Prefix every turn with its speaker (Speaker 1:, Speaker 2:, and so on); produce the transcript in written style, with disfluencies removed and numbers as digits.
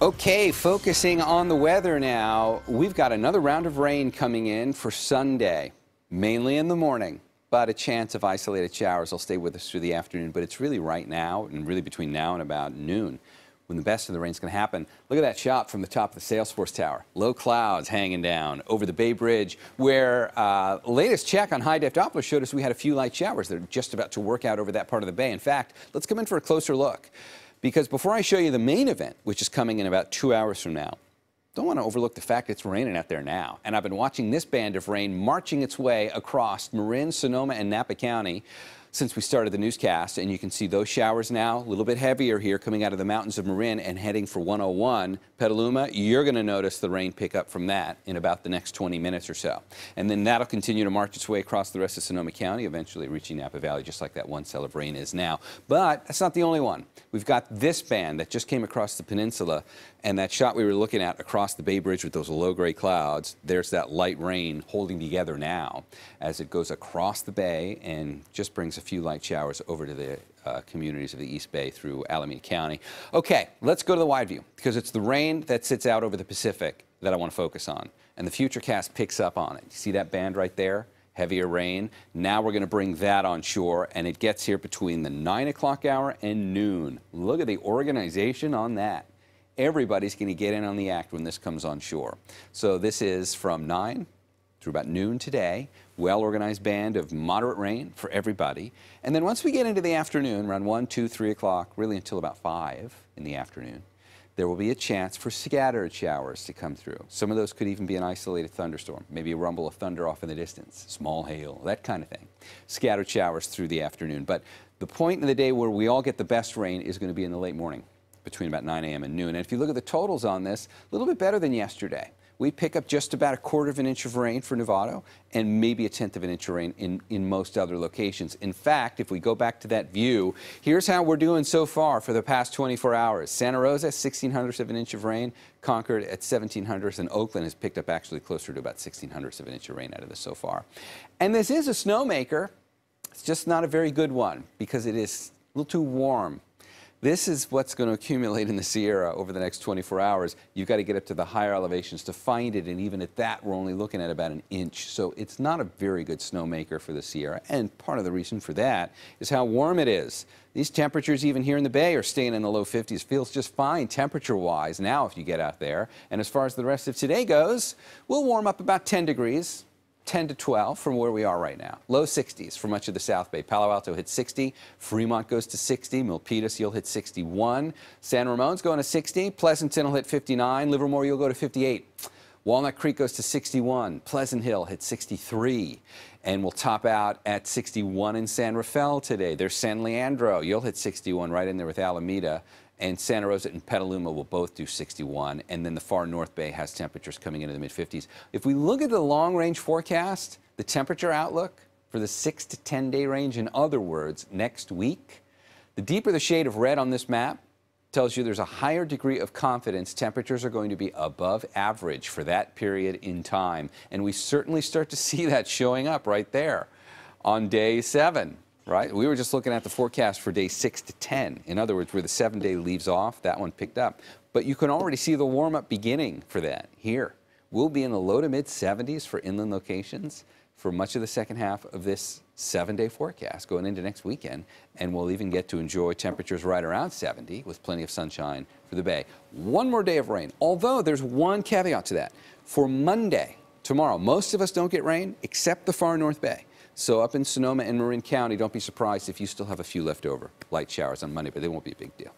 Speaker 1: Okay, focusing on the weather now, we've got another round of rain coming in for Sunday, mainly in the morning, but a chance of isolated showers will stay with us through the afternoon, but it's really right now and really between now and about noon when the best of the rain's going to happen. Look at that shot from the top of the Salesforce Tower. Low clouds hanging down over the Bay Bridge, where latest check on high-def Doppler showed us we had a few light showers that are just about to work out over that part of the bay. In fact, let's come in for a closer look. Because before I show you the main event, which is coming in about 2 hours from now, don't want to overlook the fact it's raining out there now. And I've been watching this band of rain marching its way across Marin, Sonoma, and Napa County since we started the newscast. And you can see those showers now, a little bit heavier here coming out of the mountains of Marin and heading for 101. Petaluma, you're going to notice the rain pick up from that in about the next 20 minutes or so. And then that'll continue to march its way across the rest of Sonoma County, eventually reaching Napa Valley, just like that one cell of rain is now. But that's not the only one. We've got this band that just came across the peninsula, and that shot we were looking at across the Bay Bridge with those low-grade clouds, there's that light rain holding together now as it goes across the bay and just brings a few light showers over to the communities of the East Bay through Alameda County. Okay, let's go to the wide view, because it's the rain that sits out over the Pacific that I want to focus on, and the Futurecast picks up on it. You see that band right there? Heavier rain. Now we're going to bring that on shore, and it gets here between the 9 o'clock hour and noon. Look at the organization on that. Everybody's going to get in on the act when this comes on shore. So this is from 9 through about noon today. Well-organized band of moderate rain for everybody. And then once we get into the afternoon, around 1, 2, 3 o'clock, really until about 5 in the afternoon, there will be a chance for scattered showers to come through. Some of those could even be an isolated thunderstorm, maybe a rumble of thunder off in the distance, small hail, that kind of thing. Scattered showers through the afternoon. But the point in the day where we all get the best rain is going to be in the late morning, between about 9 a.m. and noon. And if you look at the totals on this, a little bit better than yesterday. We pick up just about 1/4 of an inch of rain for Novato and maybe 1/10 of an inch of rain in most other locations. In fact, if we go back to that view, here's how we're doing so far for the past 24 hours. Santa Rosa, 1/1600 of an inch of rain. Concord at 1700, and Oakland has picked up actually closer to about 1/1600 of an inch of rain out of this so far. And this is a snowmaker. It's just not a very good one because it is a little too warm. This is what's going to accumulate in the Sierra over the next 24 hours. You've got to get up to the higher elevations to find it, and even at that, we're only looking at about 1 inch. So it's not a very good snowmaker for the Sierra, and part of the reason for that is how warm it is. These temperatures, even here in the Bay, are staying in the low 50s. Feels just fine temperature-wise now if you get out there. And as far as the rest of today goes, we'll warm up about 10 degrees. 10 to 12 from where we are right now. Low 60s for much of the South Bay. Palo Alto hits 60. Fremont goes to 60. Milpitas, you'll hit 61. San Ramon's going to 60. Pleasanton will hit 59. Livermore, you'll go to 58. Walnut Creek goes to 61. Pleasant Hill hits 63. And we'll top out at 61 in San Rafael today. There's San Leandro. You'll hit 61 right in there with Alameda. And Santa Rosa and Petaluma will both do 61. And then the far North Bay has temperatures coming into the mid-50s. If we look at the long-range forecast, the temperature outlook for the 6 to 10-day range, in other words, next week, the deeper the shade of red on this map tells you there's a higher degree of confidence temperatures are going to be above average for that period in time. And we certainly start to see that showing up right there on day 7. Right? We were just looking at the forecast for day 6 to 10. In other words, where the 7-day leaves off, that one picked up. But you can already see the warm-up beginning for that here. We'll be in the low to mid-70s for inland locations for much of the second half of this 7-day forecast going into next weekend. And we'll even get to enjoy temperatures right around 70 with plenty of sunshine for the Bay. One more day of rain, although there's one caveat to that. For Monday, tomorrow, most of us don't get rain except the far North Bay. So up in Sonoma and Marin County, don't be surprised if you still have a few leftover light showers on Monday, but they won't be a big deal.